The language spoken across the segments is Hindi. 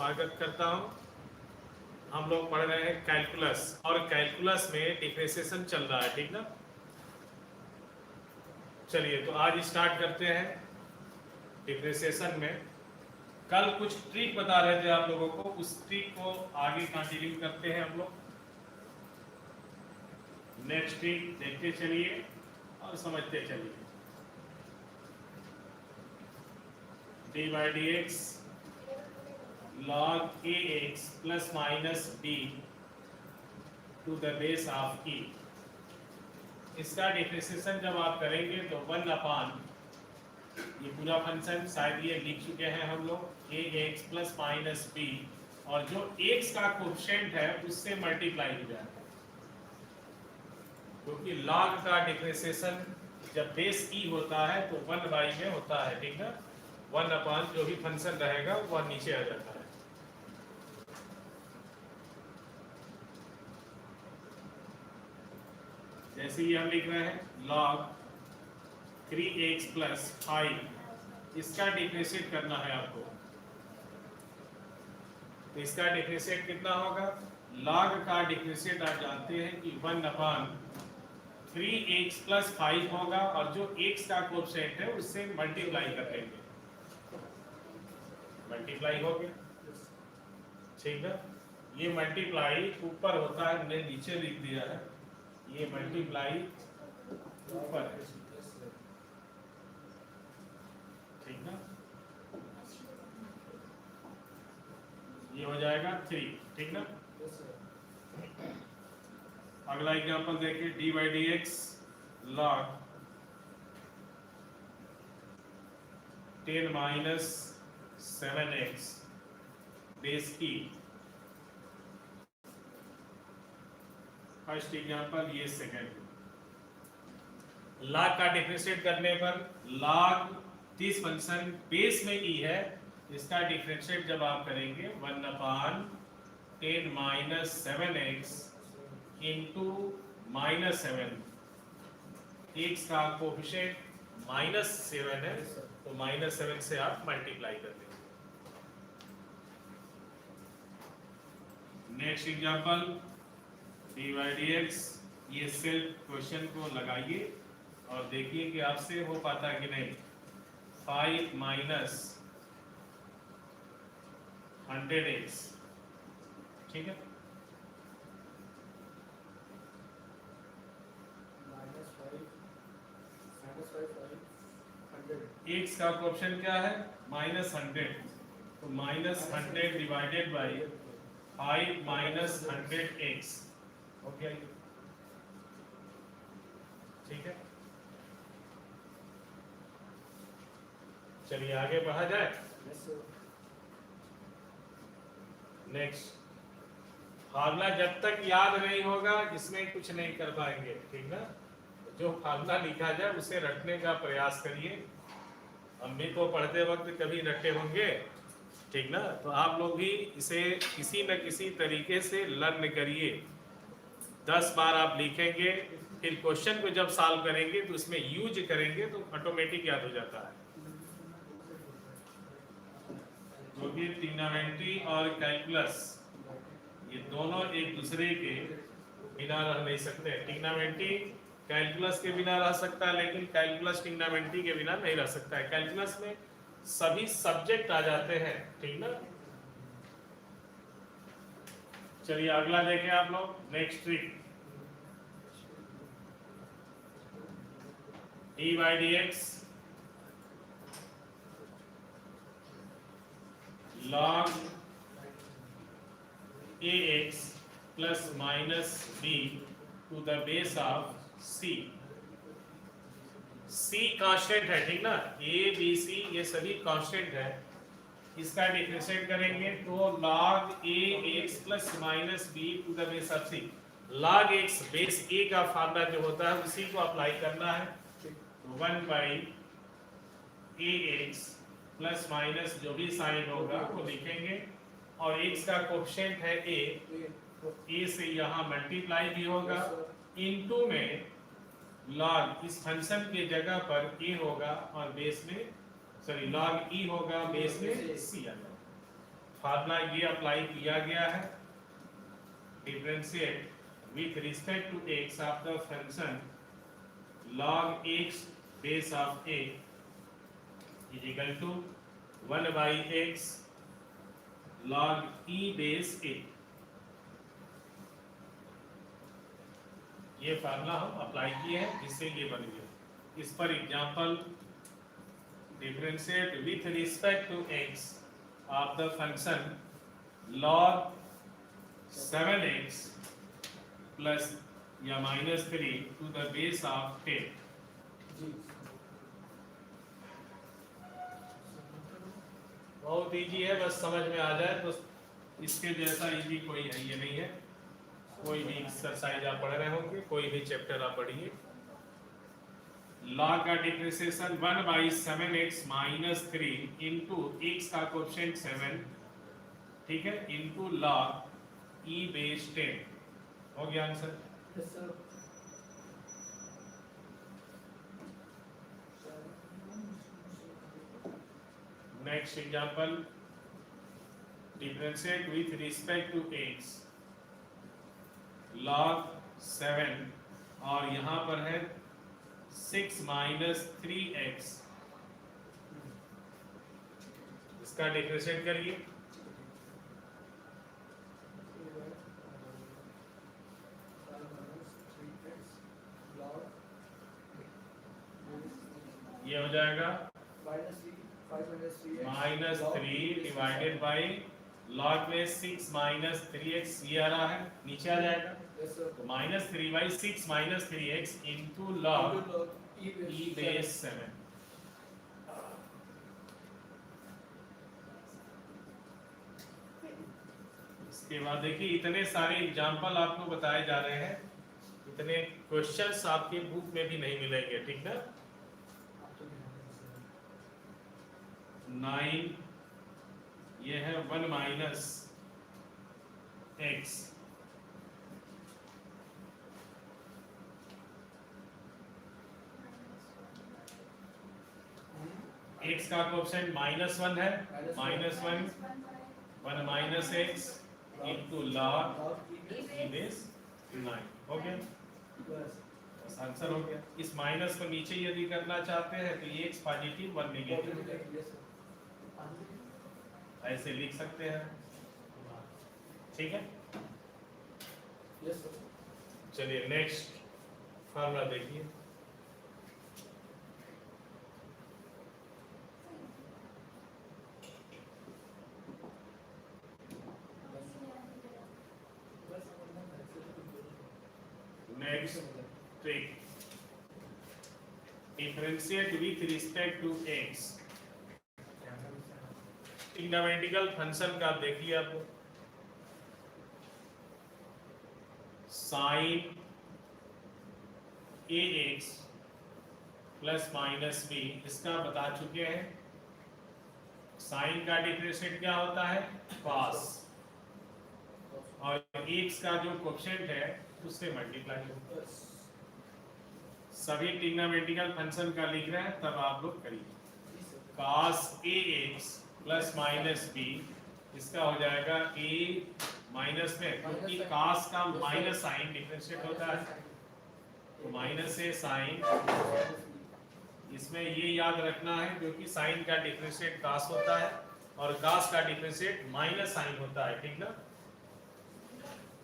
स्वागत करता हूं। हम लोग पढ़ रहे हैं कैलकुलस और कैलकुलस में डिफरेंशिएशन चल रहा है, ठीक ना। चलिए तो आज स्टार्ट करते हैं डिफरेंशिएशन में। कल कुछ ट्रिक बता रहे थे आप लोगों को, उस ट्रिक को आगे कंटिन्यू करते हैं हम लोग। नेक्स्ट ट्रिक देखते चलिए और समझते चलिए। D by d x log ax plus minus b to the base of e। इसका डिफरेंशिएशन जब आप करेंगे तो 1 अपान ये पूरा फंक्शन शायद ये लिख चुके हैं हम लोग, ax प्लस माइनस b, और जो x का कोएफिशिएंट है उससे मल्टीप्लाई हो जाएगा, क्योंकि log का डिफरेंशिएशन जब बेस e होता है तो 1 बाई में होता है, ठीक है। 1 अपान जो भी फंक्शन रहेगा वह नीचे आ जाता है। जैसे ही हम लिख रहे हैं log 3x प्लस 5, इसका डिफरेंशिएट करना है आपको। तो इसका डिफरेंशिएट कितना होगा? log का डिफरेंशिएट आप जानते हैं कि 1 अपान 3x प्लस 5 होगा, और जो x का कोएफिशिएंट है उससे मल्टीप्लाई कर लेंगे। मल्टीप्लाई हो गया, ठीक है। ये मल्टीप्लाई ऊपर होता है, मैंने नीचे लिख दिया है, ये मल्टीप्लाई ऊपर है, ठीक ना। ये हो जाएगा 3, ठीक ना। अगला एग्जांपल देखिए, d by d x log 10 minus 7x base e। First example, ये सेकंड। log का डिफरेंशिएट करने पर log दिस फंक्शन बेस में e है, इसका डिफरेंशिएट जब आप करेंगे 1 अपान 10 minus 7x into minus 7, x का कोएफिशिएंट माइनस 7 है तो माइनस 7 से आप मल्टीप्लाई कर देंगे। Next example, D by d x, ये सेल्फ क्वेश्चन को लगाइए और देखिए कि आपसे हो पाता है कि नहीं। 5 माइनस 100x, ठीक है। x का क्वेश्चन क्या है? माइनस 100, तो minus 100 divided by 5 minus 100x, okay, ठीक है। चलिए आगे बढ़ा जाए। नेक्स्ट फार्मूला जब तक याद नहीं होगा इसमें कुछ नहीं कर पाएंगे, ठीक ना। जो फार्मूला लिखा जाए उसे रटने का प्रयास करिए। हम भी तो पढ़ते वक्त कभी रटे होंगे, ठीक ना। तो आप लोग भी इसे किसी न किसी तरीके से लर्न करिए। 10 बार आप लिखेंगे, फिर क्वेश्चन को जब सॉल्व करेंगे तो उसमें यूज करेंगे तो ऑटोमेटिक याद हो जाता है। क्योंकि ट्रिग्नोमेट्री और कैलकुलस ये दोनों एक दूसरे के बिना रह नहीं सकते। ट्रिग्नोमेट्री कैलकुलस के बिना रह सकता है, लेकिन कैलकुलस ट्रिग्नोमेट्री के बिना नहीं रह सकता है। कैलकुलस में सभी सब्जेक्ट आ जाते हैं, ठीक ना। चलिए अगला देखें आप लोग। Next trick, d by d x log ax plus minus b to the base of c। c constant है, ठीक ना। a b c ये सभी कांस्टेंट है। इसका डिफरेंशिएट करेंगे तो log ax plus minus b to the base of c। log x base a का फार्मूला जो होता है उसी को अप्लाई करना है। तो 1 बाई ax प्लस माइनस जो भी साइन होगा वो लिखेंगे, और x का कोएफिशिएंट है a, तो a से यहाँ मल्टीप्लाई भी होगा, इनटू में log इस फंक्शन के जगह पर a होगा और बेस में लॉग e होगा, बेस में c आ जाएगा। फार्मूला ये अप्लाई किया गया है, differentiate with respect to x of the function log x base of a is equal to 1 by x log e base a। ये फार्मूला हम अप्लाई किए हैं, जिससे ये बन गया। इस पर example, differentiate with respect to x of the function log 7x plus या -3 टू द बेस ऑफ 10। बहुत इजी है, बस समझ में आ जाए तो। इसके जैसा इजी कोई है ये नहीं है। कोई भी एक्सरसाइज आप पढ़ रहे होंगे, कोई भी चैप्टर आप पढ़िए, लॉग का differentiation 1 by 7x minus 3 into x का कोएफिशिएंट 7, ठीक है, इंटू लॉग e बेस 10। हो गया answer? Yes sir. Next example, differentiate with respect to x log 7 और यहाँ पर है 6 माइनस 3x। इसका डिफरेंशिएट करिए। ये हो जाएगा -3 डिवाइडेड बाई लॉग में 6 माइनस 3x, ये आ रहा है, नीचे आ जाएगा। तो -3 by 6 minus 3x into log e base 7। इसके बाद देखिए, इतने सारे एग्जाम्पल आपको बताए जा रहे हैं, इतने क्वेश्चंस आपके बुक में भी नहीं मिलेंगे, ठीक ना। 9 ये है 1 माइनस x, x का कोएफिशिएंट -1 है, -1 1 minus x into log e base 9। हो गया, बस आंसर हो गया। इस माइनस को नीचे यदि करना चाहते हैं तो ये x पॉजिटिव 1 नेगेटिव ऐसे लिख सकते हैं, ठीक है। चलिए नेक्स्ट फार्मूला देखिए। Next trick, differentiate with respect to x। Trigonometrical function का देखिए आप, sine ax plus minus b, इसका बता चुके हैं। साइन का डिफरेंशिएट क्या होता है? cos, और x का जो कोएफिशिएंट है उससे मल्टीप्लाई। सभी ट्रिग्नोमेट्रिकल फंक्शन का लिख रहे हैं, तब आप लोग करिए। cos ax plus minus b, इसका हो जाएगा a माइनस में, क्योंकि cos का माइनस साइन डिफरेंशिएट होता है, तो माइनस से साइन। इसमें ये याद रखना है, क्योंकि साइन का डिफरेंशिएट cos होता है और cos का डिफरेंशिएट माइनस साइन होता है, ठीक ना।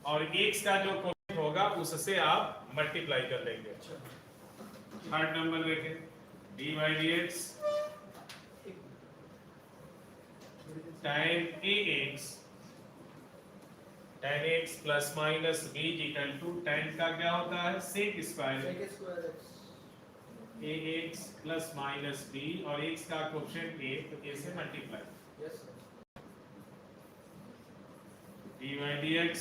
और x का जो कोएफिशिएंट होगा उससे आप मल्टीप्लाई कर लेंगे। थर्ड नंबर देखें, d by dx tan ax plus minus b equal to tan का क्या होता है? sec square ax plus minus b, और x का कोएफिशिएंट a, तो a से multiply. d by dx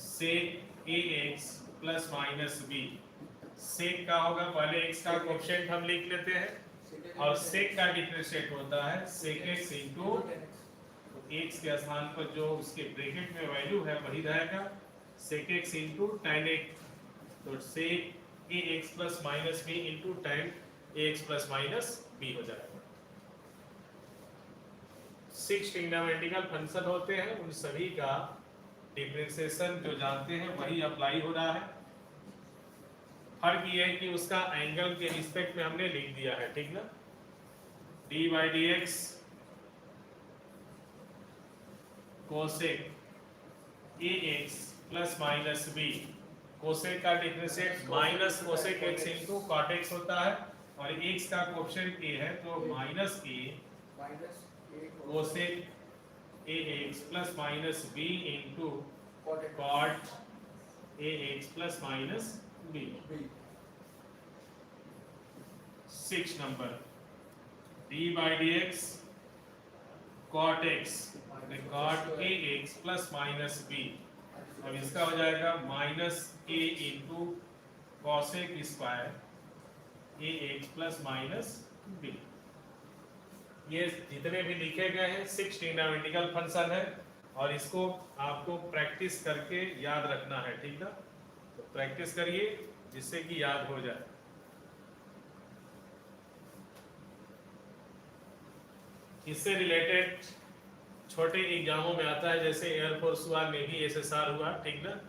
sec ax plus minus b, sec का होगा, पहले x का कोएफिशिएंट हम लिख लेते हैं, और sec का डिफरेंशिएट होता है sec x इंटू x के स्थान पर जो उसके ब्रैकेट में वैल्यू है वही रहेगा, sec x into tan x, तो sec ax plus minus b into tan ax plus minus b हो जाएगा। 6 ट्रिग्नोमेट्रिकल फंक्शन होते हैं, उन सभी का डिफरेंशिएशन जो जानते हैं वही अप्लाई हो रहा है। फर्क ये है कि उसका एंगल के रिस्पेक्ट में हमने लिख दिया है, ठीक ना। D by d x cosec a x plus minus b, cosec का differentiate minus cosec x into cot x होता है, और एक्स का कोएफिशिएंट ए है तो minus a cosec a x plus minus b into cot a x plus minus b. 6 number d by d x cot x cot a x plus minus b, अब इसका हो जाएगा minus a into cosec square A x plus minus B. ये जितने भी लिखे गए हैं 6 ट्रिग्नोमेट्रिकल फंक्शन है, और इसको आपको प्रैक्टिस करके याद रखना है, ठीक ना। तो प्रैक्टिस करिए जिससे कि याद हो जाए। इससे रिलेटेड छोटे एग्जामों में आता है, जैसे एयरफोर्स हुआ, नेवी एसएसआर हुआ, ठीक ना।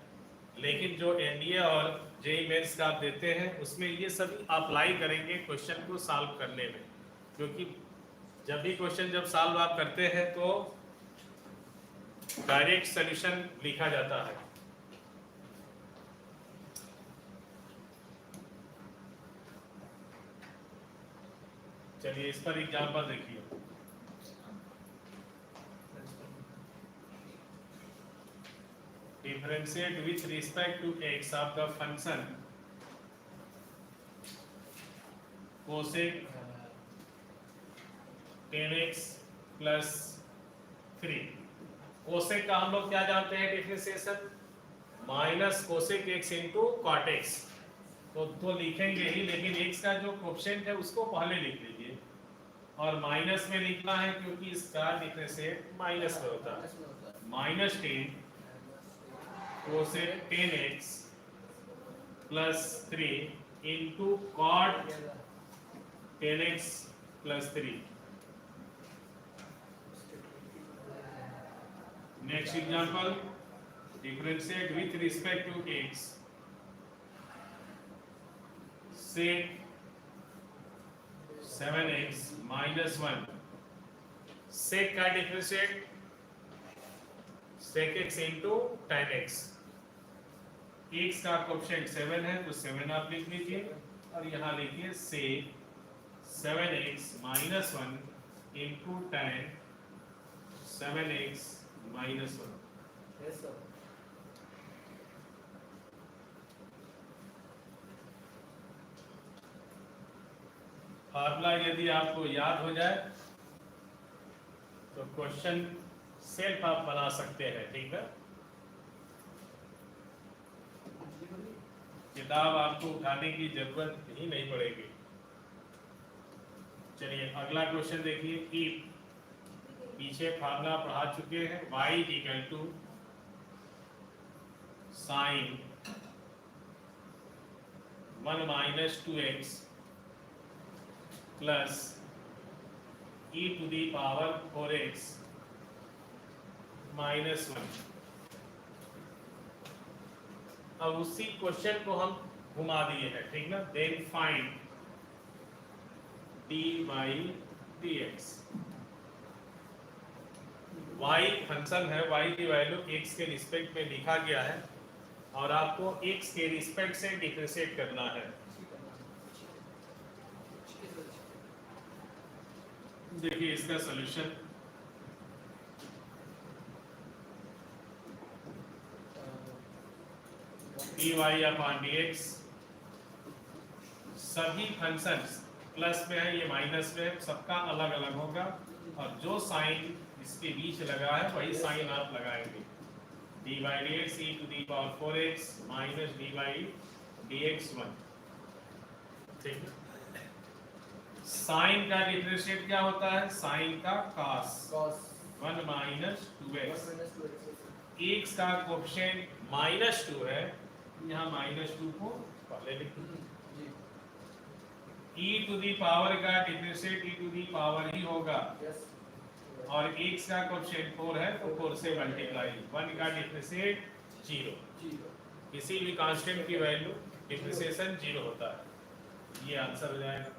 लेकिन जो एनडीए और जेईई मेंस का आप देते हैं उसमें ये सभी अप्लाई करेंगे क्वेश्चन को सॉल्व करने में, क्योंकि जब भी क्वेश्चन जब सॉल्व आप करते हैं तो डायरेक्ट सॉल्यूशन लिखा जाता है। चलिए इस पर एग्जांपल देखिए। Differentiate with respect to x आपका function cosec 10x plus 3। Cosec का हम लोग क्या जानते हैं differentiation, minus cosec x into cot x, तो लिखेंगे ही, लेकिन एक्स का जो कोएफिशिएंट है उसको पहले लिख लीजिए, और माइनस में लिखना है क्योंकि इसका डिफरेंशिएट माइनस में होता है। Minus 10 cosec 10x plus 3 into cot 10x plus 3। Next example, differentiate with respect to x sec 7x minus 1। sec का differentiate sec x into tan x, x का कोएफिशिएंट 7 है तो 7 आप लिख लीजिए, और यहाँ लिखिए sec 7x minus 1 into tan 7x minus 1। Yes, sir. Formula यदि आपको याद हो जाए तो क्वेश्चन सेल्फ आप बना सकते हैं, ठीक है। किताब आपको उठाने की जरूरत ही नहीं पड़ेगी। चलिए अगला क्वेश्चन देखिए। इफ पीछे फार्मूला पढ़ा चुके हैं, y equal to sine 1 minus 2x plus e to the power 4x minus 1। अब उसी क्वेश्चन को हम घुमा दिए हैं, ठीक ना। Then find dy dx। y function है, y की वैल्यू x के रिस्पेक्ट में लिखा गया है, और आपको x के रिस्पेक्ट से डिफरेंशिएट करना है। देखिए इसका सॉल्यूशन, dy अपॉन dx, सभी फंक्शंस प्लस में है, ये माइनस में है, सबका अलग अलग होगा, और जो साइन इसके बीच लगा है वही साइन आप लगाएंगे। dy dx e to the power 4x minus dy dx 1, ठीक है। साइन का डिफरेंशिएट क्या होता है, साइन का cos 1 माइनस 2x। x का कोएफिशिएंट -2 है, यहाँ -2 को पहले लिख दीजिए। e टू दी पावर का differentiate e to the power ही होगा, और x का कोएफिशिएंट 4 है तो 4 से मल्टीप्लाई, 1 का डिफरेंशिएट 0, किसी भी कांस्टेंट की वैल्यू डिफरेंशिएशन 0 होता है। ये आंसर हो जाएगा।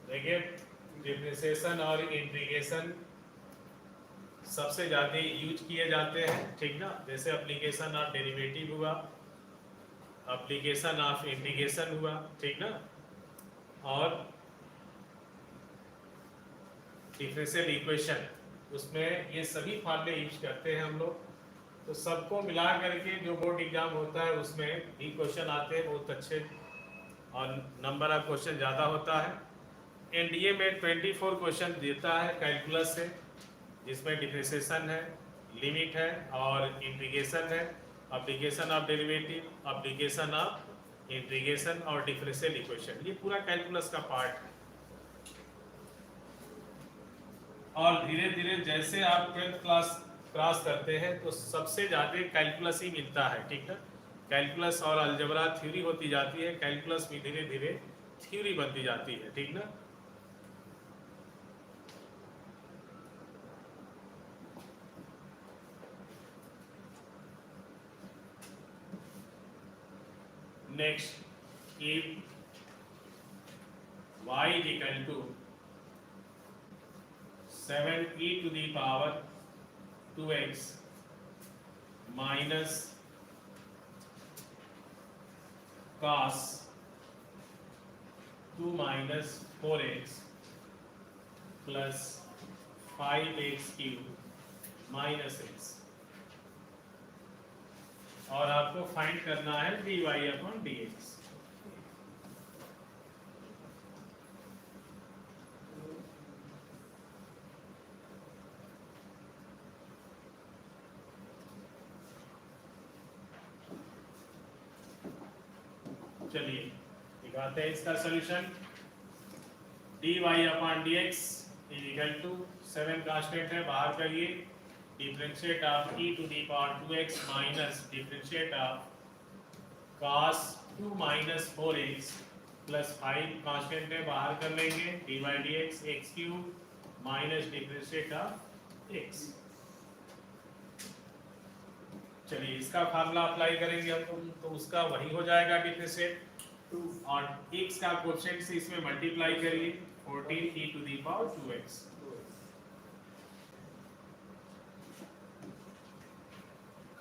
देखिए डिफरेंशिएशन और इंटीग्रेशन सबसे ज़्यादा यूज किए जाते हैं, ठीक ना। जैसे एप्लीकेशन ऑफ डेरिवेटिव हुआ, एप्लीकेशन ऑफ इंटीग्रेशन हुआ, ठीक ना, और डिफरेंशियल इक्वेशन, उसमें ये सभी फार्मूले यूज करते हैं हम लोग। तो सबको मिला करके जो बोर्ड एग्जाम होता है उसमें भी क्वेश्चन आते हैं बहुत अच्छे, और नंबर ऑफ क्वेश्चन ज़्यादा होता है। एनडीए में 24 क्वेश्चन देता है कैलकुलस से, जिसमें डिफरेंशिएशन है, लिमिट है और इंटीग्रेशन है, application of derivative, application of integration और डिफरेंशियल इक्वेशन, ये पूरा कैलकुलस का पार्ट है। और धीरे धीरे जैसे आप 12th क्लास क्रॉस करते हैं तो सबसे ज़्यादा कैलकुलस ही मिलता है, ठीक है। कैलकुलस और अलजेब्रा थ्योरी होती जाती है, कैलकुलस भी धीरे धीरे थ्योरी बनती जाती है, ठीक ना। Next, if y is equal to 7e to the power 2x minus cos 2 minus 4x plus 5x cube minus x, और आपको फाइंड करना है dy अपॉन dx। चलिए दिखाते हैं इसका solution. dy upon dx is equal to 7 constant है, बाहर करिए, differentiate of e to the power 2x minus differentiate of cos 2 minus 4x plus 5 constant है, बाहर कर लेंगे, dy dx x cube minus differentiate of x। चलिए इसका फार्मूला अप्लाई करेंगे हम, तो उसका वही हो जाएगा डिफरेंशिएट, और x का कोएफिशिएंट से इसमें मल्टीप्लाई करिए, 14 e to the power 2x।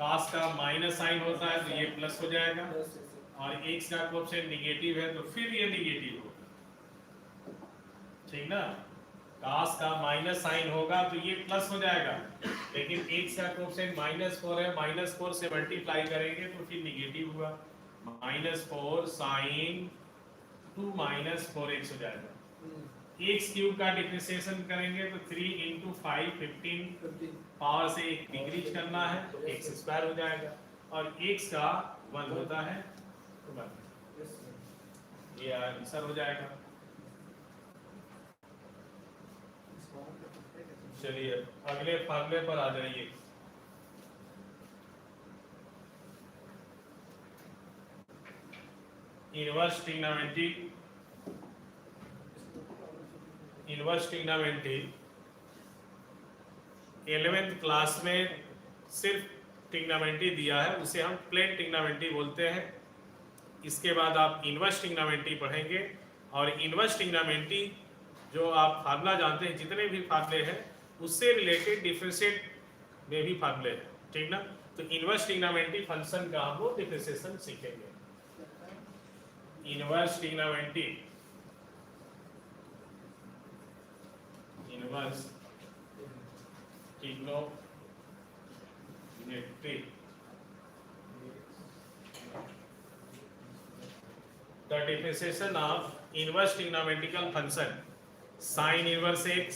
cos का माइनस साइन होता है तो ये प्लस हो जाएगा, और x का कोएफिशिएंट नेगेटिव है तो फिर ये नेगेटिव होगा, ठीक ना। cos का माइनस साइन होगा तो ये प्लस हो जाएगा, लेकिन x का कोएफिशिएंट -4 है, -4 से मल्टीप्लाई करेंगे तो फिर नेगेटिव हुआ, -4 sin 2 माइनस 4x हो जाएगा। x क्यूब का डिफरेंशिएशन करेंगे तो 3 × 5 15 पावर से एक डिक्रीज करना है तो x स्क्वायर हो जाएगा, और x का 1 होता है तो 1, ये आंसर हो जाएगा। चलिए अगले फार्मूले पर आ जाइए। इनवर्स ट्रिग्नोमेट्री 11th क्लास में सिर्फ ट्रिग्नोमेट्री दिया है, उसे हम प्लेन ट्रिग्नोमेट्री बोलते हैं। इसके बाद आप इनवर्स ट्रिग्नोमेट्री पढ़ेंगे, और इनवर्स ट्रिग्नोमेट्री जो आप फार्मूला जानते हैं, जितने भी फार्मूले हैं उससे रिलेटेड डिफरेंशिएट में भी फार्मूले हैं, ठीक ना। तो इनवर्स ट्रिग्नोमेट्री फंक्शन का हम लोग डिफरेंशिएशन सीखेंगे। Inverse trigonometry, inverse trigonometry, the differentiation of inverse trigonometrical function, sign inverse x,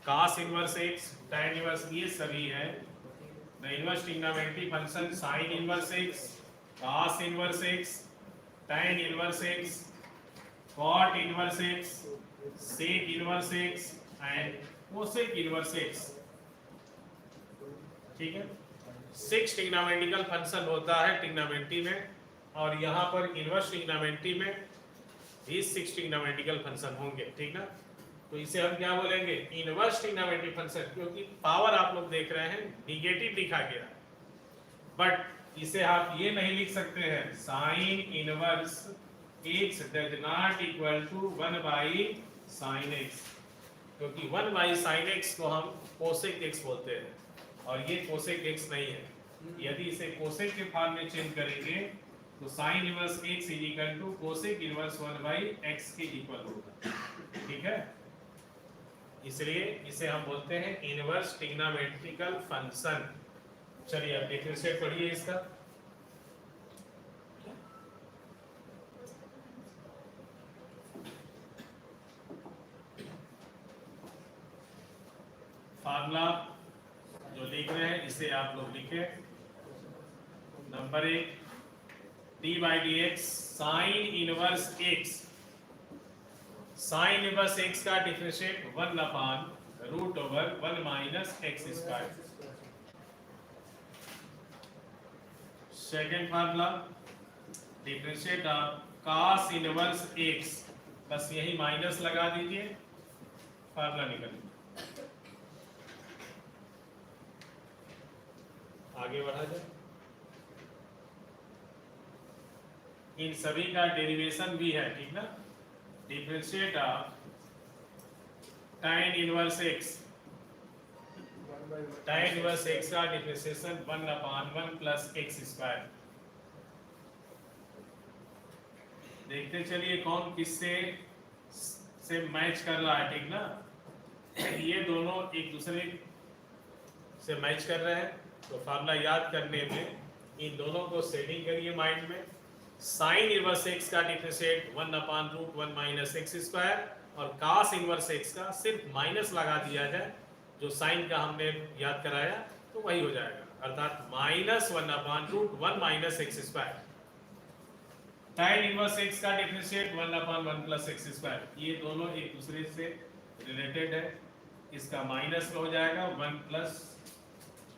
cos inverse x, tan inverse, ये सभी है। The inverse trigonometry function sine inverse x, cos inverse x, tan inverse x, cot inverse x, sec inverse x and cosec inverse x, ठीक है। 6 ट्रिग्नोमेट्रिकल फंक्शन होता है ट्रिग्नोमेट्री में, और यहाँ पर इनवर्स ट्रिग्नोमेट्री में भी 6 ट्रिग्नोमेट्रिकल फंक्शन होंगे, ठीक ना। तो इसे हम क्या बोलेंगे, इनवर्स ट्रिग्नोमेट्रिक फंक्शन, क्योंकि पावर आप लोग देख रहे हैं निगेटिव लिखा गया, बट इसे आप ये नहीं लिख सकते हैं sine inverse x does not equal to 1 by sine x, क्योंकि 1 बाई साइन x को हम कोसेक x बोलते हैं और ये कोसेक x नहीं है। यदि इसे कोसेक के फॉर्म में चेंज करेंगे तो sine inverse x is equal to cosec inverse 1 by x के इक्वल होगा, ठीक है। इसलिए इसे हम बोलते हैं इनवर्स ट्रिग्नोमेट्रिकल फंक्शन। चलिए अब डिफरेंशिएट पढ़िए इसका। फार्मूला जो लिख रहे हैं इसे आप लोग लिखे। Number 1 d by d x sine inverse x, sine inverse x का differentiate 1 upon root over 1 minus x square. Second formula differentiate of cos inverse x, बस यही माइनस लगा दीजिए, फार्मूला निकल। आगे बढ़ा जाए। इन सभी का डेरिवेशन भी है, ठीक ना। Differentiate of tan inverse x, tan inverse x का differentiation 1 upon 1 plus x square. देखते चलिए कौन किससे से मैच कर रहा है, ठीक ना। ये दोनों एक दूसरे से मैच कर रहे हैं, तो फार्मूला याद करने में इन दोनों को सेटिंग करिए माइंड में। साइन इनवर्स एक्स का differentiate 1 upon root 1 minus x square, और cos इनवर्स एक्स का सिर्फ माइनस लगा दिया जाए, जो साइन का हमने याद कराया तो वही हो जाएगा, अर्थात minus 1 upon root 1 minus x square. tan inverse x का differentiate 1 upon 1 plus x square, ये दोनों एक दूसरे से रिलेटेड है। इसका माइनस हो जाएगा 1 plus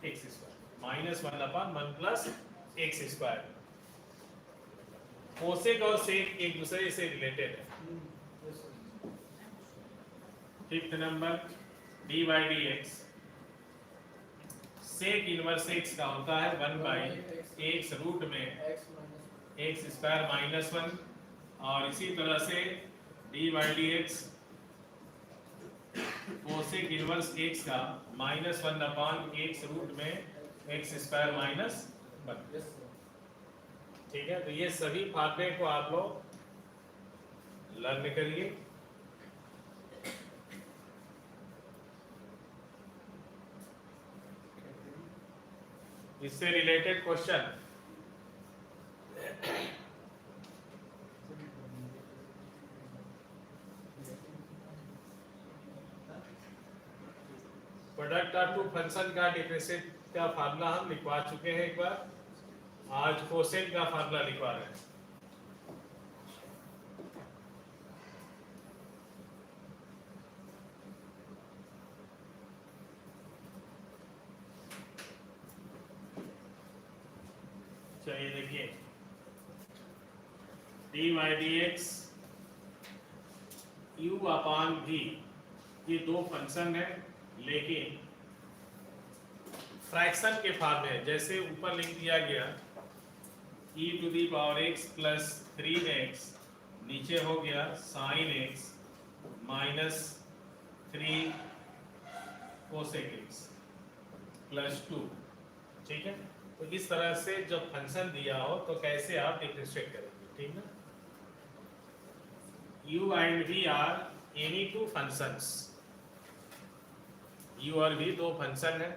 x square, minus 1 upon 1 plus x square. Cosec और सेक एक दूसरे से रिलेटेड है। Fifth number d by d x, sec inverse x का होता है 1 बाई एक्स रूट में एक्स स्क्वायर माइनस 1, और इसी तरह से d by d x cosec inverse x का माइनस 1 अपान एक्स रूट में एक्स स्क्वायर माइनस 1, ठीक है। तो ये सभी फार्मूले को आप लोग लर्न करिए। इससे related question product of two function का डिफरेंशिएट का फार्मूला हम लिखवा चुके हैं एक बार, आज कोसेक का फार्मूला लिखवा रहे हैं। चलिए देखिए, d by d x u upon v, ये दो फंक्शन है लेकिन फ्रैक्शन के फॉर्म में, जैसे ऊपर लिख दिया गया e to the power x plus 3x, नीचे हो गया sine x minus 3 cosec x plus 2, ठीक है। तो इस तरह से जब फंक्शन दिया हो तो कैसे आप डिफरेंशिएट करेंगे, ठीक ना। u and v are any two functions, u और v दो फंक्शन है,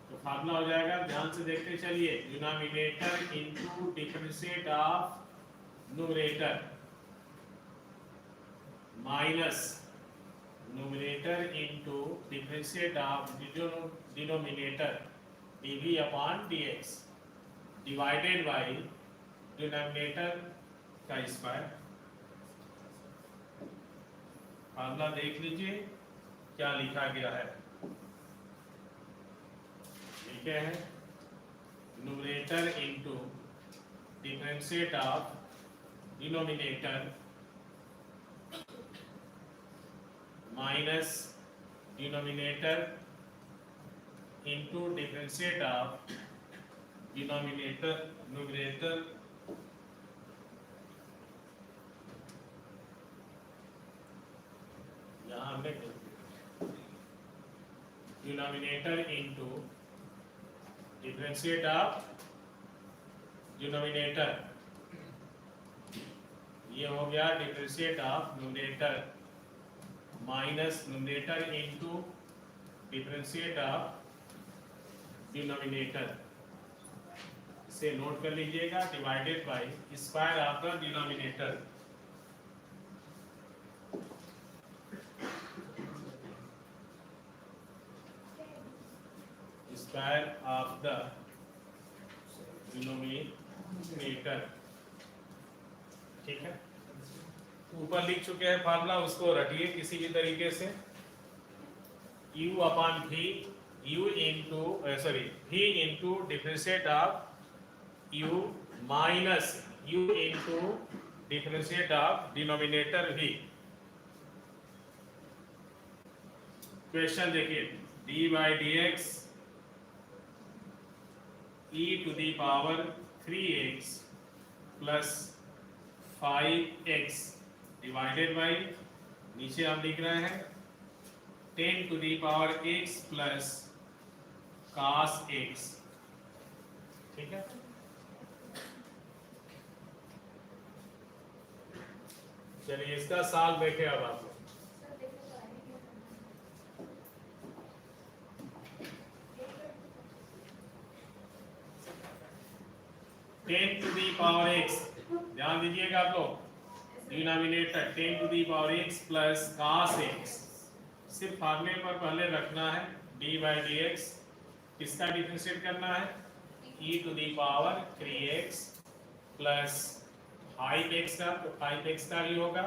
तो फार्मूला हो जाएगा, ध्यान से देखते चलिए, denominator into differentiate of numerator minus numerator into differentiate of denominator dv upon dx divided by denominator का स्क्वायर। फार्मूला देख लीजिए क्या लिखा गया है, लिखे हैं numerator into differentiate of denominator minus denominator into differentiate of denominator numerator यहाँ हमने denominator into differentiate of denominator, ये हो गया differentiate of numerator minus numerator into differentiate of denominator, इसे नोट कर लीजिएगा, divided by square of the denominator. Square of the denominator, ठीक है। ऊपर लिख चुके हैं फार्मूला, उसको रटिए किसी भी तरीके से। u upon v, u into v into differentiate of u minus u into differentiate of denominator v। Question देखिए, d by d x e to the power 3x plus 5x divided by, नीचे हम लिख रहे हैं 10 to the power x plus cos x, ठीक है। चलिए इसका साल देखें अब आप लोग। 10 टू दी पावर x, ध्यान दीजिएगा आप लोग, denominator 10 to the power x plus cos x, सिर्फ फार्मूले पर पहले रखना है d बाई डी एक्स, किसका डिफरेंशिएट करना है e to the power 3x plus 5x का, तो 5x का भी होगा,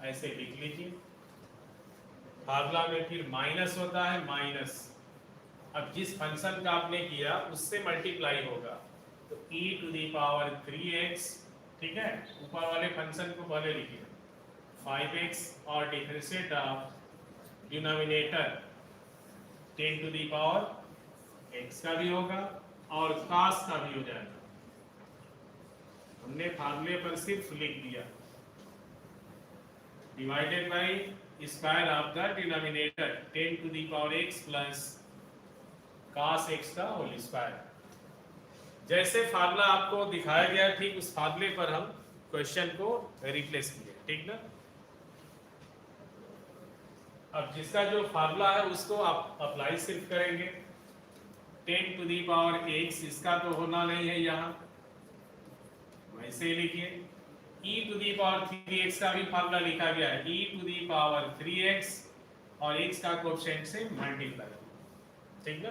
ऐसे लिख लीजिए। फार्मूला में फिर माइनस होता है, माइनस, अब जिस फंक्शन का आपने किया उससे मल्टीप्लाई होगा, तो e to the power 3x, ठीक है। ऊपर वाले फंक्शन को पहले लिखिए 5x और differentiate of denominator 10 to the power x का भी होगा और cos का भी हो जाएगा। हमने फार्मूले पर सिर्फ लिख दिया, divided by square of the denominator 10 to the power x plus cos x का होल स्क्वायर। जैसे फार्मूला आपको दिखाया गया ठीक उस फार्मूले पर हम क्वेश्चन को रिप्लेस किए, ठीक ना। अब जिसका जो फार्मूला है उसको आप अप्लाई सिर्फ करेंगे। 10 टू दी पावर x, इसका तो होना नहीं है यहाँ, वैसे ही लिखिए। e to the power 3x का भी फार्मूला लिखा गया है, e to the power 3x और x का कोएफिशिएंट से मल्टीप्लाई, ठीक ना,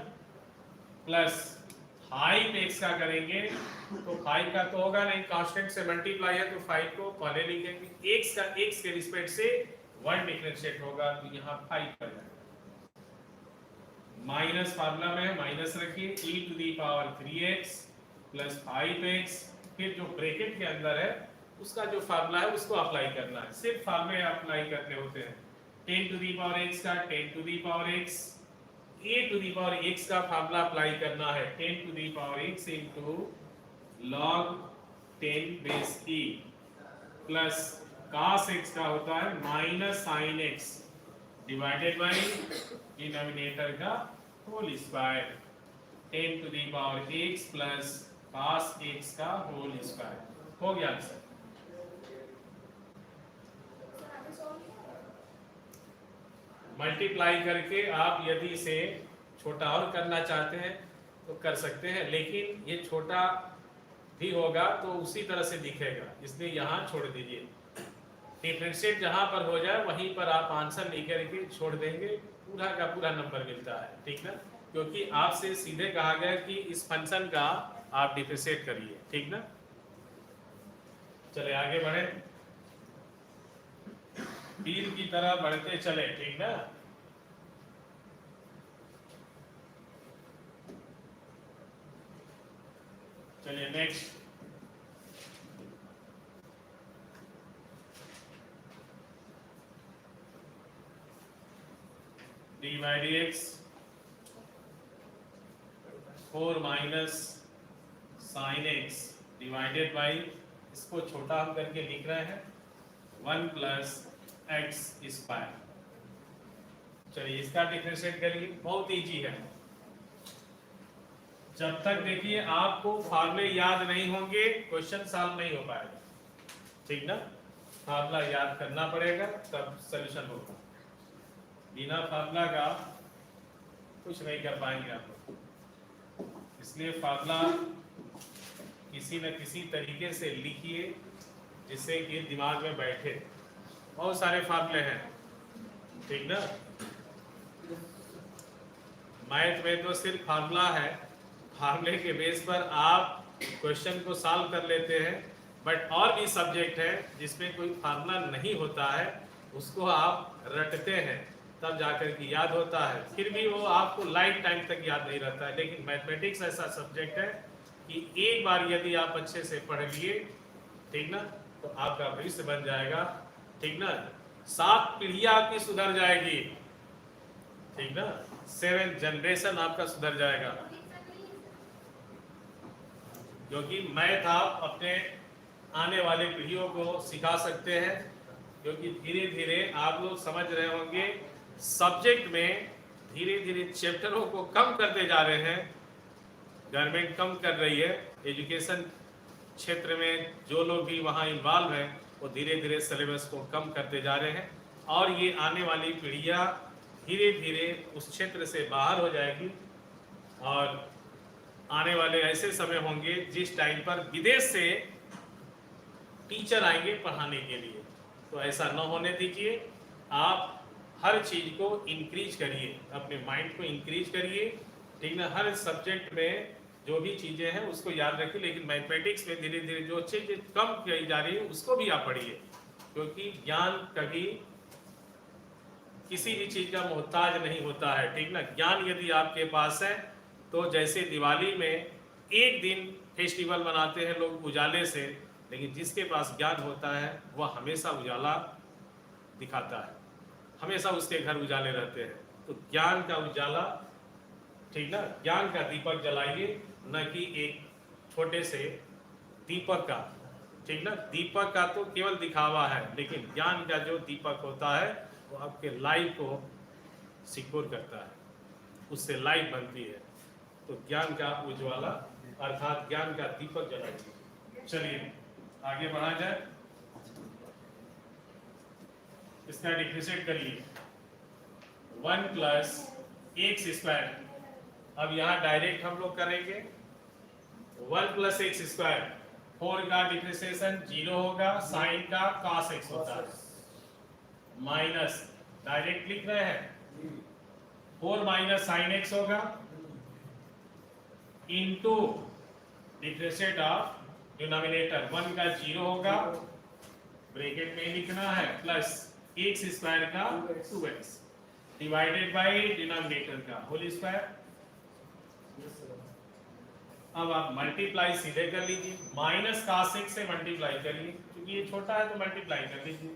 प्लस 5x का करेंगे तो 5 का तो होगा नहीं, कांस्टेंट से मल्टीप्लाई है तो 5 को पहले लिखेंगे, x का x के रिस्पेक्ट से 1 डिफरेंशिएट होगा तो यहाँ 5 कर जाएगा। माइनस फार्मूला में माइनस रखिए, e to the power 3x plus 5x, फिर जो ब्रैकेट के अंदर है उसका जो फार्मूला है उसको अप्लाई करना है, सिर्फ फार्मूले अप्लाई करने होते हैं। 10 टू दी पावर x का 10 to the power x, a to the power x का फार्मूला अप्लाई करना है 10 to the power x into log 10 base e plus cos x का होता है minus sin x divided by denominator का whole square 10 to the power x plus cos x का होल स्क्वायर। हो गया आंसर। मल्टीप्लाई करके आप यदि इसे छोटा और करना चाहते हैं तो कर सकते हैं, लेकिन ये छोटा भी होगा तो उसी तरह से दिखेगा, इसलिए यहाँ छोड़ दीजिए। डिफरेंशिएट जहाँ पर हो जाए वहीं पर आप आंसर लिख करके छोड़ देंगे, पूरा का पूरा नंबर मिलता है, ठीक ना, क्योंकि आपसे सीधे कहा गया कि इस फंक्शन का आप डिफरेंशिएट करिए, ठीक ना। चले आगे बढ़े, तीर की तरह बढ़ते चले, ठीक ना। चलिए next, D by d x 4 minus sine x divided by, इसको छोटा हम करके लिख रहे हैं 1 प्लस एक्स स्क्वायर। चलिए इसका डिफरेंशिएट करिए, बहुत इजी है। जब तक देखिए आपको फार्मूले याद नहीं होंगे क्वेश्चन सॉल्व नहीं हो पाएगा, ठीक ना। फार्मूला याद करना पड़ेगा तब सॉल्यूशन होगा, बिना फार्मूला का कुछ नहीं कर पाएंगे आप लोग। इसलिए फार्मूला किसी न किसी तरीके से लिखिए जिससे कि दिमाग में बैठे। बहुत सारे फार्मूले हैं, ठीक ना। मैथ में तो सिर्फ फार्मूला है, फार्मूले के बेस पर आप क्वेश्चन को सॉल्व कर लेते हैं। बट और भी सब्जेक्ट है जिसमें कोई फार्मूला नहीं होता है, उसको आप रटते हैं तब जाकर के याद होता है, फिर भी वो आपको लाइफ टाइम तक याद नहीं रहता है। लेकिन मैथमेटिक्स ऐसा सब्जेक्ट है कि एक बार यदि आप अच्छे से पढ़ लिए, ठीक ना, तो आपका भविष्य बन जाएगा, ठीक ना। 7 पीढ़ियां आपकी सुधर जाएगी, ठीक ना। 7 जनरेशन आपका सुधर जाएगा, क्योंकि मैथ आप अपने आने वाले पीढ़ियों को सिखा सकते हैं। क्योंकि धीरे धीरे आप लोग समझ रहे होंगे सब्जेक्ट में धीरे धीरे चैप्टरों को कम करते जा रहे हैं, गवर्नमेंट कम कर रही है। एजुकेशन क्षेत्र में जो लोग भी वहाँ इन्वॉल्व हैं वो धीरे धीरे सिलेबस को कम करते जा रहे हैं, और ये आने वाली पीढ़ियाँ धीरे धीरे उस क्षेत्र से बाहर हो जाएगी। और आने वाले ऐसे समय होंगे जिस टाइम पर विदेश से टीचर आएंगे पढ़ाने के लिए, तो ऐसा न होने दीजिए। आप हर चीज़ को इंक्रीज करिए, अपने माइंड को इंक्रीज करिए, ठीक ना। हर सब्जेक्ट में जो भी चीज़ें हैं उसको याद रखिए, लेकिन मैथमेटिक्स में धीरे धीरे जो चीज़ें कम की जा रही है उसको भी आप पढ़िए, क्योंकि ज्ञान कभी किसी भी चीज़ का मोहताज नहीं होता है, ठीक ना। ज्ञान यदि आपके पास है तो जैसे दिवाली में एक दिन फेस्टिवल मनाते हैं लोग उजाले से, लेकिन जिसके पास ज्ञान होता है वह हमेशा उजाला दिखाता है, हमेशा उसके घर उजाले रहते हैं। तो ज्ञान का उजाला, ठीक ना, ज्ञान का दीपक जलाइए, न कि एक छोटे से दीपक का, ठीक ना। दीपक का तो केवल दिखावा है, लेकिन ज्ञान का जो दीपक होता है वो आपके लाइफ को सिक्योर करता है, उससे लाइफ बनती है। तो ज्ञान का उज्ज्वला अर्थात ज्ञान का दीपक जलाइए। चलिए आगे बढ़ा जाए, इसका डिफरेंशिएट करिए 1 प्लस एक्स स्क्वायर। अब यहाँ डायरेक्ट हम लोग करेंगे 1 प्लस एक्स स्क्वायर। 4 का डिफरेंशिएशन 0 होगा, साइन का cos x होता है, माइनस डायरेक्ट लिख रहे हैं 4 माइनस साइन एक्स होगा इनटू डिफरेंशिएट ऑफ डिनोमिनेटर 1 का 0 होगा, ब्रैकेट में लिखना है, प्लस एक्स स्क्वायर का 2x डिवाइडेड बाय डिनोमिनेटर का होल स्क्वायर। अब आप मल्टीप्लाई सीधे कर लीजिए, माइनस cos x से मल्टीप्लाई करिए, क्योंकि ये छोटा है तो मल्टीप्लाई कर लीजिए।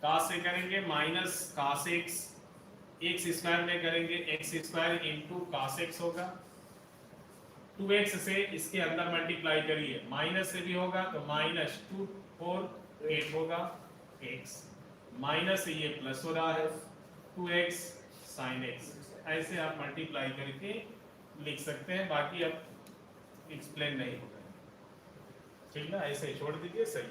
cos से करेंगे minus cos x, x square में करेंगे x square into cos x होगा। 2x से इसके अंदर मल्टीप्लाई करिए, माइनस से भी होगा तो माइनस 2 4 8 होगा x, माइनस से ये प्लस हो रहा है 2x sin x। ऐसे आप मल्टीप्लाई करके लिख सकते हैं, बाकी अब एक्सप्लेन नहीं होगा, ठीक ना। ऐसे छोड़ दीजिए, सही।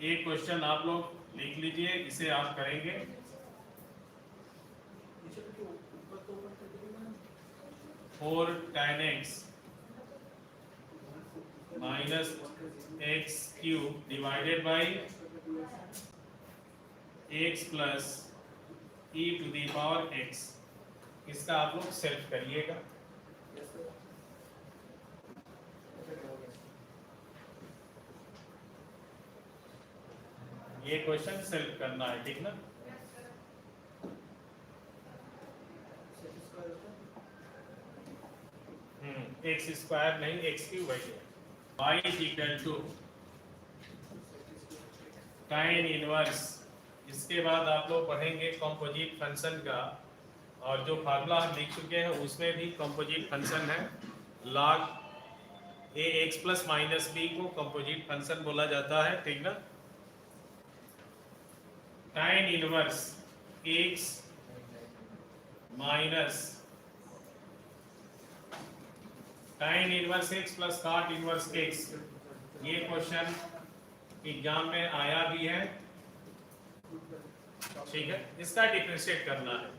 एक क्वेश्चन आप लोग लिख लीजिए, इसे आप करेंगे। Four tan x minus x cube divided by x plus e to the power x। इसका आप लोग सेल्फ करिएगा। ये क्वेश्चन सेल्फ करना है, ठीक ना। एक्स स्क्वायर नहीं, एक्स क्यूब है, y is equal to tan inverse. इसके बाद आप लोग पढ़ेंगे कंपोजिट फंक्शन का, और जो फार्मूला हम लिख चुके हैं उसमें भी कंपोजिट फंक्शन है। log ax plus minus b को कंपोजिट फंक्शन बोला जाता है, ठीक ना। tan inverse x minus tan inverse x plus cot inverse x, ये क्वेश्चन एग्जाम में आया भी है, ठीक है। इसका डिफरेंशिएट करना है।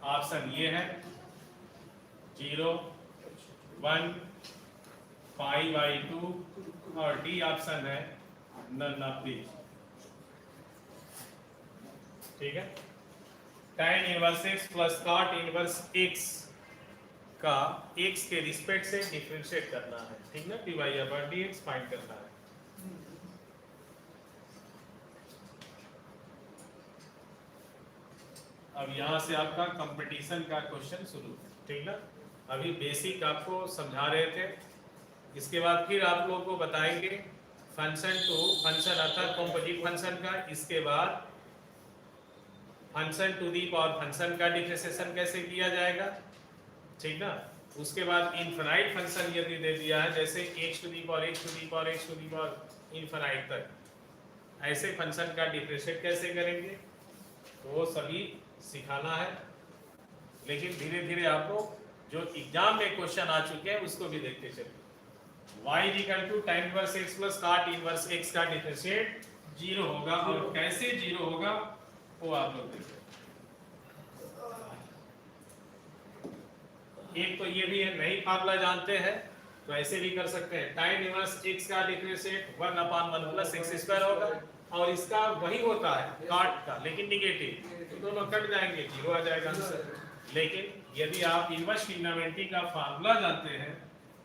ऑप्शन ये है 0, 1, पाई बाई 2, और डी ऑप्शन है नन ऑफ दीज, ठीक है। tan inverse x plus cot inverse x का x के रिस्पेक्ट से डिफरेंशिएट करना है, ठीक ना। dy/dx फाइंड करना है। अब यहाँ से आपका कंपटीशन का क्वेश्चन शुरू, ठीक ना। अभी बेसिक आपको समझा रहे थे, इसके बाद फिर आप लोगों को बताएंगे फंक्शन टू फंक्शन अर्थात कंपोजिट फंक्शन का। इसके बाद function to the power function का डिफरेंशिएशन कैसे किया जाएगा, ठीक ना। उसके बाद इनफिनाइट फंक्शन यदि दे दिया है, जैसे x to the power x to the power x to the power infinite तक, ऐसे फंक्शन का डिफरेंशिएट कैसे करेंगे, तो वो सभी सिखाना है। लेकिन धीरे धीरे आप लोग जो एग्जाम में क्वेश्चन आ चुके हैं उसको भी देखते चलिए। y equal to tan inverse x plus cot inverse x का डिफरेंशिएट 0 होगा, और कैसे 0 होगा वो आप लोग देखिए। एक तो ये भी है, नई फार्मूला जानते हैं तो ऐसे भी कर सकते हैं। tan इनवर्स x का डिफरेंशिएट 1/1 प्लस x स्क्वायर होगा, और इसका वही होता है cot का, लेकिन निगेटिव, तो दोनों कट जाएंगे, 0 आ जाएगा आंसर। लेकिन यदि आप इनवर्स ट्रिग्नोमेट्री का फार्मूला जानते हैं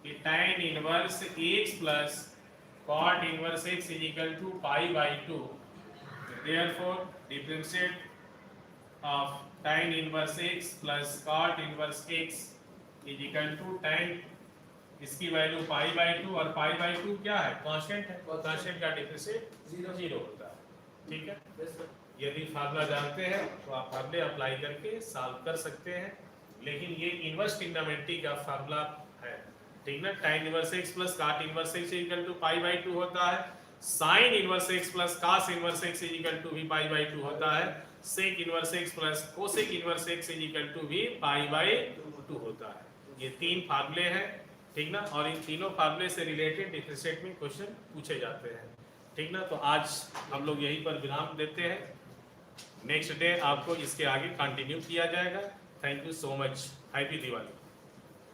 कि tan inverse x plus cot inverse x is equal to π/2, therefore differentiate of tan inverse x plus cot inverse x is equal to tan, इसकी वैल्यू π/2, और π/2 क्या है, कांस्टेंट है, कांस्टेंट का डिफरेंशिएट 0 होता है, ठीक है। यदि फार्मूला जानते हैं तो आप फार्मूले अप्लाई करके सॉल्व कर सकते हैं, लेकिन ये इनवर्स ट्रिग्नोमेट्री का फार्मूला है, ठीक ना। tan inverse x plus cot inverse x equal to π/2 होता है, sin inverse x plus cos inverse x equal to भी π/2 होता है, sec inverse x plus cosec inverse x equal to भी π/2 होता है। ये तीन फार्मूले हैं, ठीक ना, और इन तीनों फार्मूले से रिलेटेड डिफरेंशिएट में क्वेश्चन पूछे जाते हैं, ठीक ना। तो आज हम लोग यहीं पर विराम देते हैं, नेक्स्ट डे आपको इसके आगे कंटिन्यू किया जाएगा। Thank you so much, happy Diwali.